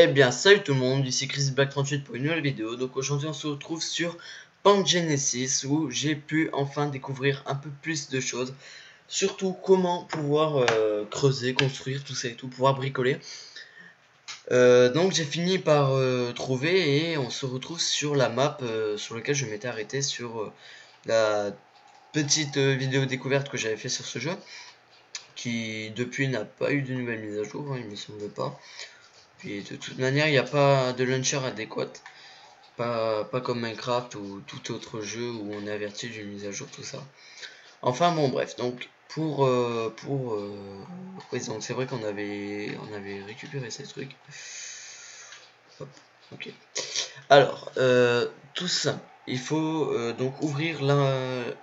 Eh bien, salut tout le monde, ici ChrisBlack38 pour une nouvelle vidéo. Donc aujourd'hui on se retrouve sur PaintGenesis où j'ai pu enfin découvrir un peu plus de choses. Surtout comment pouvoir creuser, construire, tout ça et tout, pouvoir bricoler. Donc j'ai fini par trouver et on se retrouve sur la map sur laquelle je m'étais arrêté sur la petite vidéo découverte que j'avais fait sur ce jeu. Qui depuis n'a pas eu de nouvelles mises à jour, hein, il me semble pas. Puis de toute manière, il n'y a pas de launcher adéquat. Pas comme Minecraft ou tout autre jeu où on est averti d'une mise à jour, tout ça. Enfin bon, bref, donc oui, donc c'est vrai qu'on avait récupéré ces trucs. Hop, ok. Alors, tout ça, il faut donc ouvrir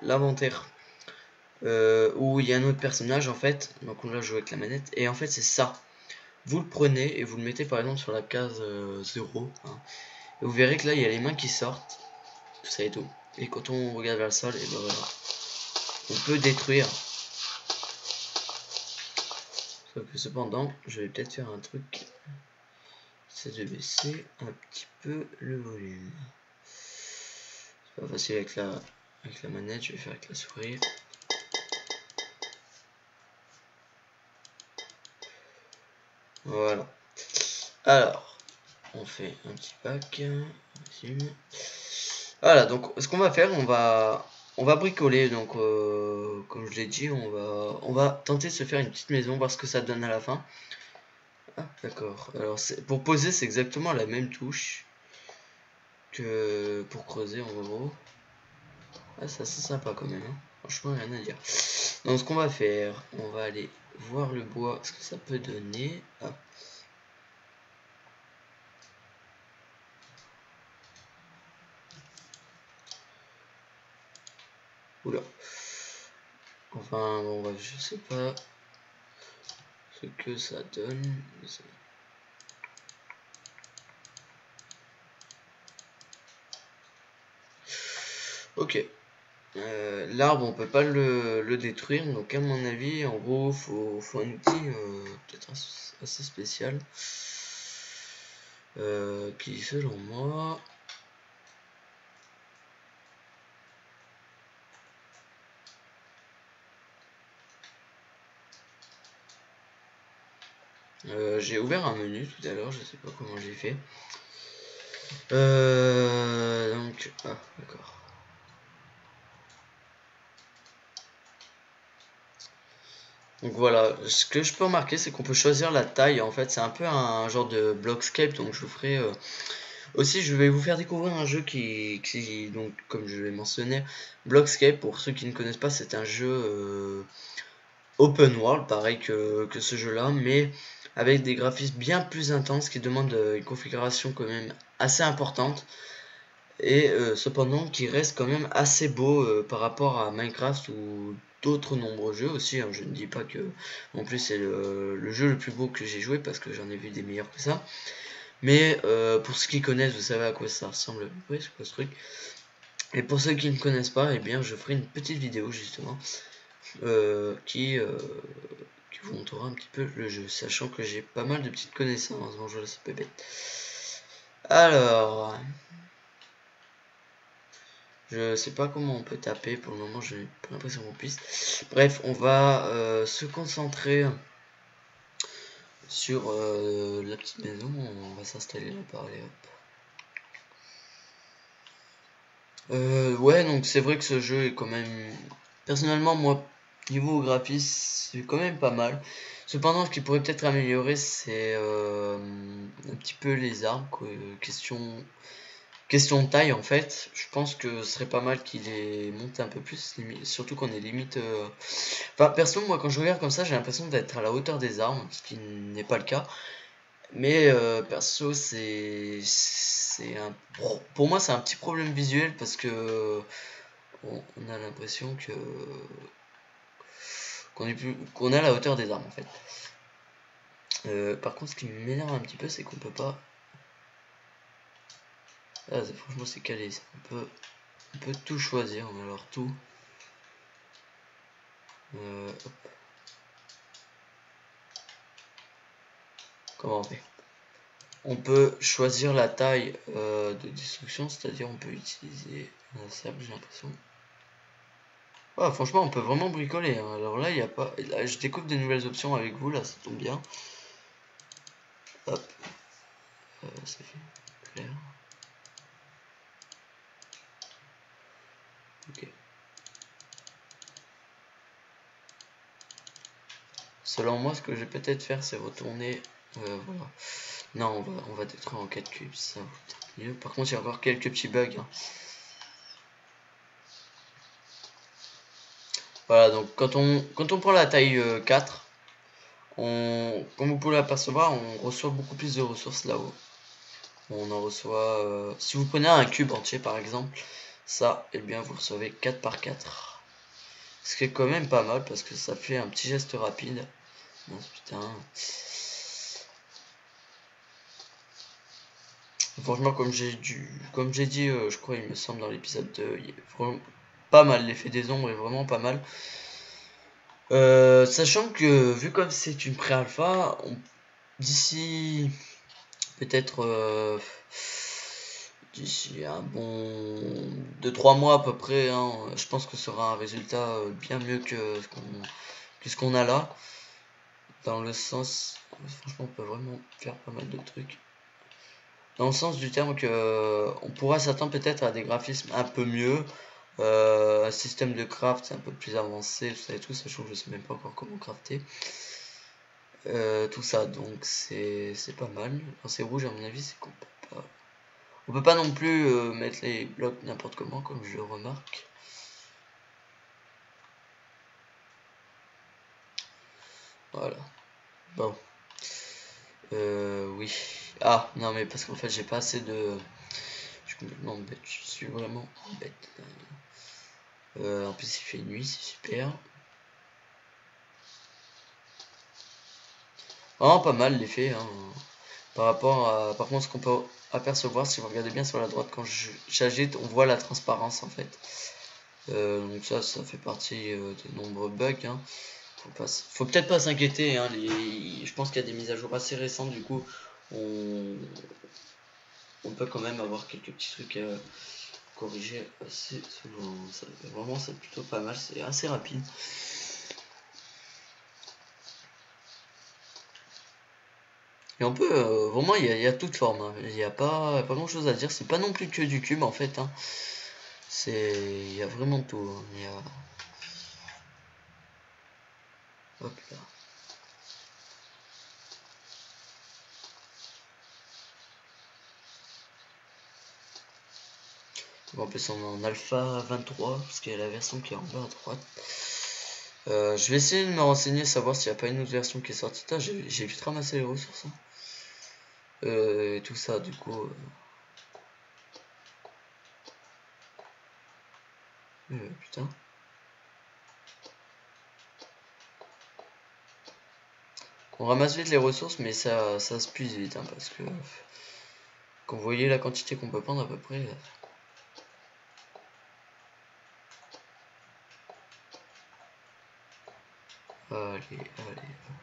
l'inventaire. Où il y a un autre personnage en fait, donc on l'a joué avec la manette, et en fait c'est ça. Vous le prenez et vous le mettez par exemple sur la case 0, hein. Et vous verrez que là il y a les mains qui sortent, tout ça et tout. Et quand on regarde vers le sol, et ben voilà, on peut détruire. Sauf que cependant, je vais peut-être faire un truc, c'est de baisser un petit peu le volume. C'est pas facile avec la manette, je vais faire avec la souris. Voilà. Alors, on fait un petit pack, voilà, donc ce qu'on va faire, on va bricoler. Donc comme je l'ai dit, on va tenter de se faire une petite maison, voir ce que ça donne à la fin. Ah d'accord, alors pour poser c'est exactement la même touche que pour creuser en gros. Ah ça c'est sympa quand même, hein. Franchement rien à dire. Donc ce qu'on va faire, on va aller voir le bois, ce que ça peut donner. Ah. Oula. Enfin bon bref, je sais pas ce que ça donne. Ok. L'arbre on peut pas le détruire, donc à mon avis en gros faut un outil peut-être assez spécial qui selon moi j'ai ouvert un menu tout à l'heure, je sais pas comment j'ai fait. Donc ah d'accord. Donc voilà, ce que je peux remarquer c'est qu'on peut choisir la taille, en fait c'est un peu un genre de Blockscape, donc je vous ferai aussi je vais vous faire découvrir un jeu qui donc comme je l'ai mentionné, Blockscape, pour ceux qui ne connaissent pas, c'est un jeu open world, pareil que ce jeu là, mais avec des graphismes bien plus intenses qui demandent une configuration quand même assez importante, et cependant qui reste quand même assez beau par rapport à Minecraft ou d'autres nombreux jeux aussi, hein. Je ne dis pas que non plus c'est le jeu le plus beau que j'ai joué, parce que j'en ai vu des meilleurs que ça, mais pour ceux qui connaissent, vous savez à quoi ça ressemble. Oui, c'est quoi ce truc. Et pour ceux qui ne connaissent pas, eh bien je ferai une petite vidéo justement qui vous montrera un petit peu le jeu, sachant que j'ai pas mal de petites connaissances. Bon, je laisse un peu bête. Alors, je sais pas comment on peut taper pour le moment, je n'ai pas l'impression qu'on puisse. Bref, on va se concentrer sur la petite maison. On va s'installer là par les hop. Ouais, donc c'est vrai que ce jeu est quand même, personnellement moi, niveau graphisme c'est quand même pas mal. Cependant, ce qui pourrait peut-être améliorer, c'est un petit peu les arbres, quoi. Question de taille en fait. Je pense que ce serait pas mal qu'il les monte un peu plus, surtout qu'on est limite enfin perso, moi quand je regarde comme ça j'ai l'impression d'être à la hauteur des arbres, ce qui n'est pas le cas. Mais perso c'est un pour moi c'est un petit problème visuel, parce que on a l'impression que qu'on est à la hauteur des arbres en fait. Par contre, ce qui m'énerve un petit peu, c'est qu'on peut pas. Ah, franchement, c'est calé ça. On peut tout choisir, mais alors tout. Hop. Comment on fait? On peut choisir la taille de destruction, c'est-à-dire on peut utiliser un cercle, j'ai l'impression. Ah, franchement, on peut vraiment bricoler, hein. Alors là, il y a pas. Là, je découvre des nouvelles options avec vous, là, ça tombe bien. Hop. Ça fait clair. Ok. Selon moi, ce que je vais peut-être faire, c'est retourner. Voilà. Non, on va détruire en 4 cubes, ça vaut peut-être mieux. Par contre, il y a encore quelques petits bugs, hein. Voilà, donc quand on prend la taille 4, comme vous pouvez l'apercevoir, on reçoit beaucoup plus de ressources là-haut. On en reçoit... si vous prenez un cube entier par exemple, ça, eh bien vous recevez 4 par 4. Ce qui est quand même pas mal parce que ça fait un petit geste rapide. Non, putain. Franchement, comme j'ai dit, je crois, il me semble, dans l'épisode 2, il est vraiment pas mal. L'effet des ombres est vraiment pas mal. Sachant que, vu comme c'est une pré-alpha, d'ici peut-être d'ici un bon 2-3 mois à peu près, hein, je pense que ce sera un résultat bien mieux que ce qu'on a là. Dans le sens, franchement, on peut vraiment faire pas mal de trucs. Dans le sens du terme que on pourra s'attendre peut-être à des graphismes un peu mieux, un système de craft un peu plus avancé, tout ça et tout, sachant que je sais même pas encore comment crafter. Tout ça, donc c'est pas mal. Quand c'est rouge, à mon avis, c'est qu'on peut pas. On peut pas non plus mettre les blocs n'importe comment, comme je le remarque. Voilà. Bon. Oui. Ah, non, mais parce qu'en fait, j'ai pas assez de. Je suis complètement bête. Je suis vraiment bête. En plus, il fait nuit, c'est super. Vraiment pas mal l'effet, hein. Par rapport à. Par contre, ce qu'on peut apercevoir, si vous regardez bien sur la droite, quand j'agite, on voit la transparence en fait. Donc ça fait partie des nombreux bugs, hein. Faut peut-être pas s'inquiéter, hein, je pense qu'il y a des mises à jour assez récentes, du coup on peut quand même avoir quelques petits trucs à corriger assez souvent. Vraiment c'est plutôt pas mal, c'est assez rapide. Et on peut vraiment, il y a toute forme, hein. Il n'y a pas grand chose à dire, c'est pas non plus que du cube en fait, hein. Il y a vraiment tout, hein. Il y a... Hop là. En plus on est en alpha 23 parce qu'il y a la version qui est en bas à droite. Je vais essayer de me renseigner, savoir s'il n'y a pas une autre version qui est sortie. J'ai vite ramassé les ressources, hein. Et tout ça du coup. Putain. On ramasse vite les ressources, mais ça se puise vite, hein, parce que quand vous voyez la quantité qu'on peut prendre à peu près. Allez, allez, hop.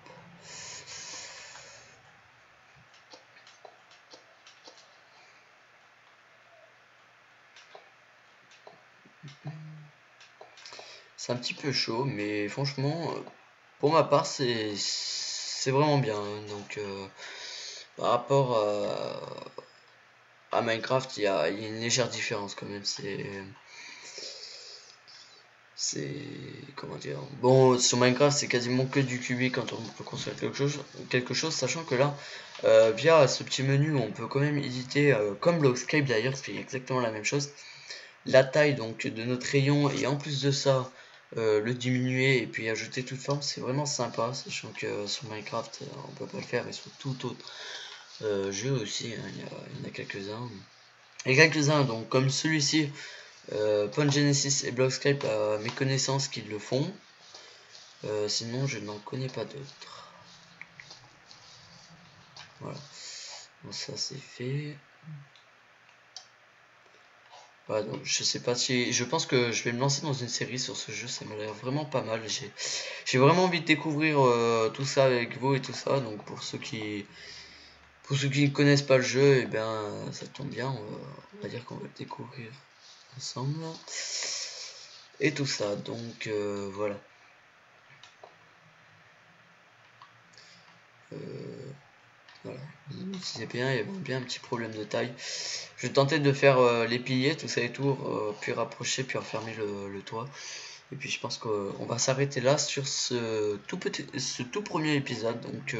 C'est un petit peu chaud, mais franchement, pour ma part, c'est vraiment bien, hein. Donc, par rapport à Minecraft, il y a une légère différence quand même. C'est comment dire, bon, sur Minecraft c'est quasiment que du cubique quand on peut construire quelque chose, sachant que là via ce petit menu on peut quand même éditer comme Blockscape d'ailleurs, c'est exactement la même chose, la taille donc de notre rayon, et en plus de ça le diminuer et puis ajouter toute forme. C'est vraiment sympa, sachant que sur Minecraft on peut pas le faire, et sur tout autre jeu aussi, hein, il y en a quelques-uns, donc comme celui-ci. Point Genesis et Blockscape, à mes connaissances, qu'ils le font. Sinon, je n'en connais pas d'autres. Voilà. Bon, ça c'est fait. Voilà, donc je sais pas si. Je pense que je vais me lancer dans une série sur ce jeu. Ça m'a l'air vraiment pas mal. J'ai vraiment envie de découvrir tout ça avec vous et tout ça. Donc pour ceux Pour ceux qui ne connaissent pas le jeu, et bien ça tombe bien, on va dire qu'on va le découvrir ensemble. Et tout ça, donc voilà. Voilà, vous disait bien, il y avait bien un petit problème de taille. Je vais tenter de faire les piliers, tout ça et tout, puis rapprocher, puis refermer le toit. Et puis je pense qu'on va s'arrêter là sur ce tout premier épisode. Donc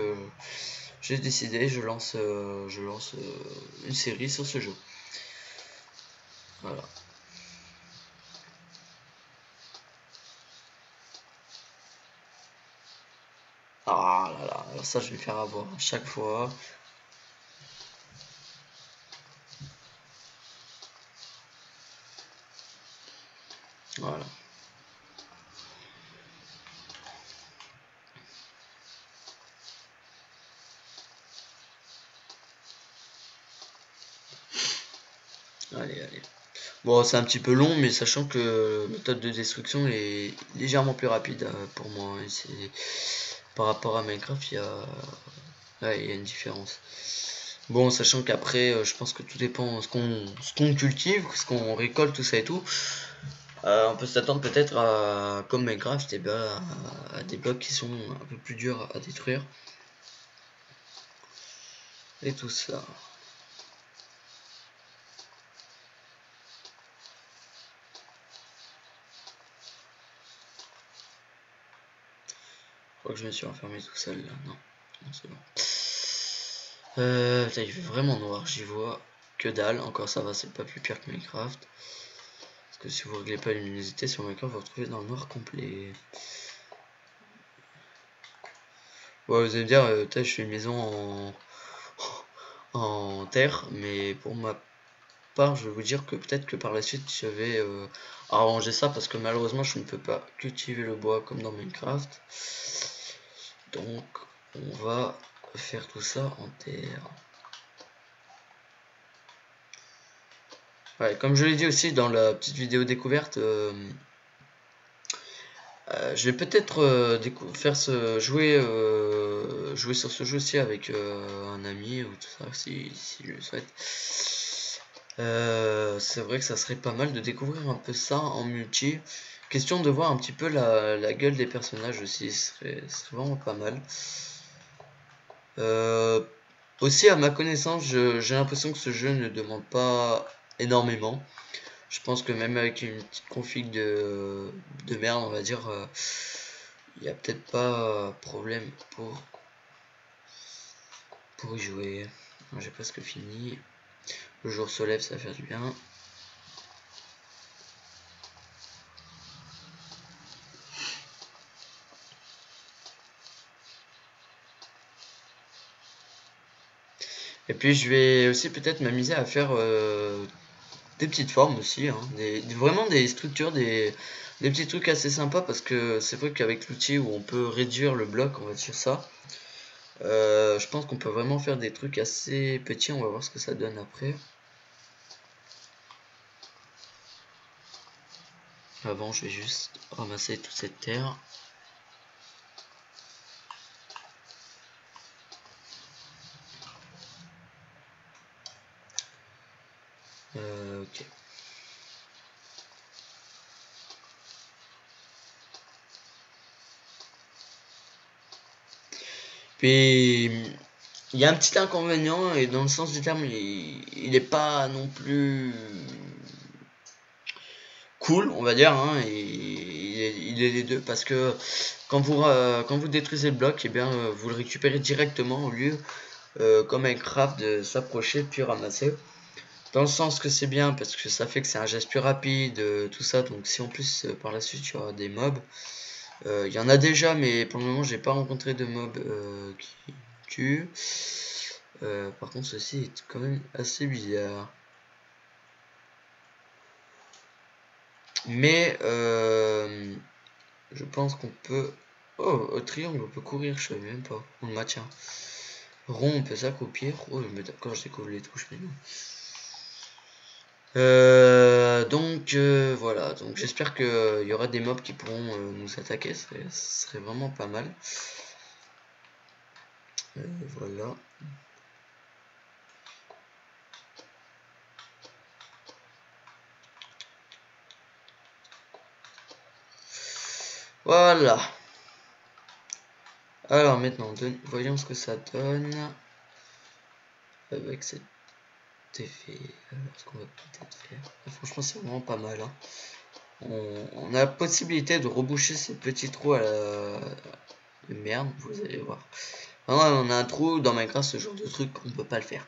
j'ai décidé, je lance une série sur ce jeu. Voilà. Ah là là, alors ça je vais me faire avoir à chaque fois. Voilà. Allez, allez. Bon, c'est un petit peu long, mais sachant que la méthode de destruction est légèrement plus rapide pour moi. Et c'est par rapport à Minecraft, il y a une différence. Bon, sachant qu'après, je pense que tout dépend de ce qu'on cultive, ce qu'on récolte, tout ça et tout. On peut s'attendre peut-être à, comme Minecraft, et ben, à des blocs qui sont un peu plus durs à détruire. Et tout ça. Je crois que je me suis enfermé tout seul là. Non, non c'est bon. Putain, il fait vraiment noir, j'y vois que dalle. Encore ça va, c'est pas plus pire que Minecraft. Parce que si vous réglez pas la luminosité sur Minecraft, vous vous retrouvez dans le noir complet. Ouais, vous allez me dire, je fais une maison en terre, mais pour ma part, je vais vous dire que peut-être que par la suite, je vais arranger ça parce que malheureusement, je ne peux pas cultiver le bois comme dans Minecraft. Donc, on va faire tout ça en terre. Ouais, comme je l'ai dit aussi dans la petite vidéo découverte, je vais peut-être faire jouer sur ce jeu aussi avec un ami ou tout ça si je le souhaite. C'est vrai que ça serait pas mal de découvrir un peu ça en multi. Question de voir un petit peu la gueule des personnages aussi, ce serait vraiment pas mal. Aussi à ma connaissance, j'ai l'impression que ce jeu ne demande pas énormément. Je pense que même avec une petite config de merde, on va dire, il n'y a peut-être pas problème pour y jouer. J'ai presque fini. Le jour se lève, ça va faire du bien. Et puis je vais aussi peut-être m'amuser à faire des petites formes aussi, hein, vraiment des structures, des petits trucs assez sympas parce que c'est vrai qu'avec l'outil où on peut réduire le bloc, on va dire ça, je pense qu'on peut vraiment faire des trucs assez petits. On va voir ce que ça donne après. Avant, je vais juste ramasser toute cette terre. Ok. Puis, il y a un petit inconvénient, et dans le sens du terme, il est pas non plus cool, on va dire, hein, et il est les deux, parce que quand vous détruisez le bloc, et bien, vous le récupérez directement au lieu, comme un craft, de s'approcher puis ramasser. Dans le sens que c'est bien, parce que ça fait que c'est un geste plus rapide, tout ça, donc si en plus, par la suite, il y aura des mobs, il y en a déjà, mais pour le moment, j'ai pas rencontré de mobs qui tuent. Par contre, ceci est quand même assez bizarre. Mais je pense qu'on peut... Oh, au triangle, on peut courir, je savais même pas. On le maintient. Rond, on peut s'accroupir. Oh, mais d'accord, je découvre les touches maintenant. Donc voilà, donc j'espère qu'il y aura des mobs qui pourront nous attaquer, ce serait vraiment pas mal. Voilà. Voilà. Alors maintenant, voyons ce que ça donne avec cet effet. Ce qu'on va peut-être faire. Franchement, c'est vraiment pas mal. Hein. On a la possibilité de reboucher ces petits trous à la de merde, vous allez voir. Vraiment, on a un trou dans Minecraft, ce genre de truc, on peut pas le faire.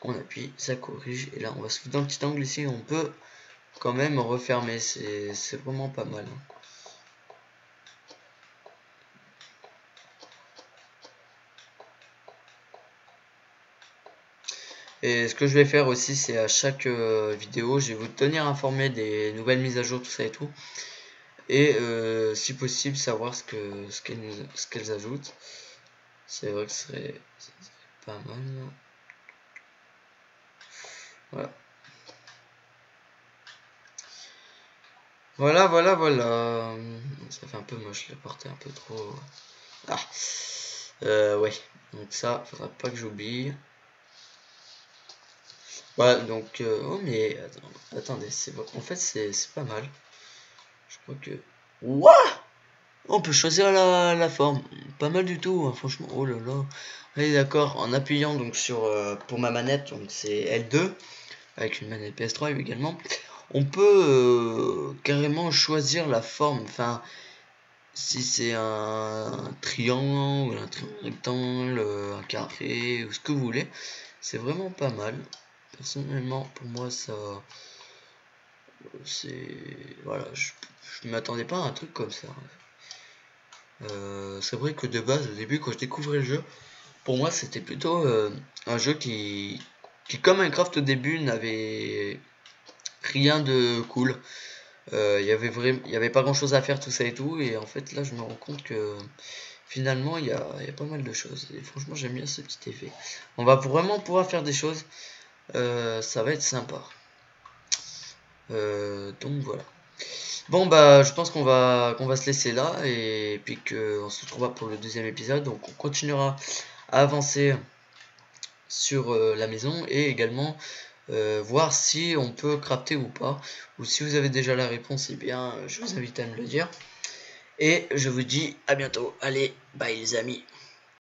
On appuie, ça corrige, et là on va se foutre dans le petit angle ici, on peut quand même refermer, c'est vraiment pas mal. Hein. Et ce que je vais faire aussi, c'est à chaque vidéo, je vais vous tenir informé des nouvelles mises à jour, tout ça et tout. Et si possible, savoir ce qu'elles ajoutent. C'est vrai que ce serait pas mal. Voilà. Voilà. Ça fait un peu moche, le porter un peu trop. Ah. Ouais. Donc ça, faudra pas que j'oublie. Voilà, donc... oh, mais... Attendez, en fait, c'est pas mal. Je crois que... Ouah! On peut choisir la forme. Pas mal du tout, hein, franchement. Oh là là. Allez, d'accord. En appuyant donc sur... pour ma manette, donc c'est L2. Avec une manette PS3 également. On peut carrément choisir la forme. Enfin... Si c'est un triangle, un rectangle, un carré, ou ce que vous voulez, c'est vraiment pas mal. Personnellement, pour moi, ça, c'est, voilà, je m'attendais pas à un truc comme ça. C'est vrai que de base, au début, quand je découvrais le jeu, pour moi, c'était plutôt un jeu qui, comme Minecraft au début, n'avait rien de cool. Il y avait pas grand chose à faire, tout ça et tout, et en fait là je me rends compte que finalement il y a pas mal de choses, et franchement j'aime bien ce petit effet. On va vraiment pouvoir faire des choses, ça va être sympa. Donc voilà. Bon bah je pense qu'on va se laisser là, et puis qu'on se retrouvera pour le deuxième épisode, donc on continuera à avancer sur la maison, et également voir si on peut crafter ou pas, ou si vous avez déjà la réponse, et bien je vous invite à me le dire. Et je vous dis à bientôt. Allez, bye les amis.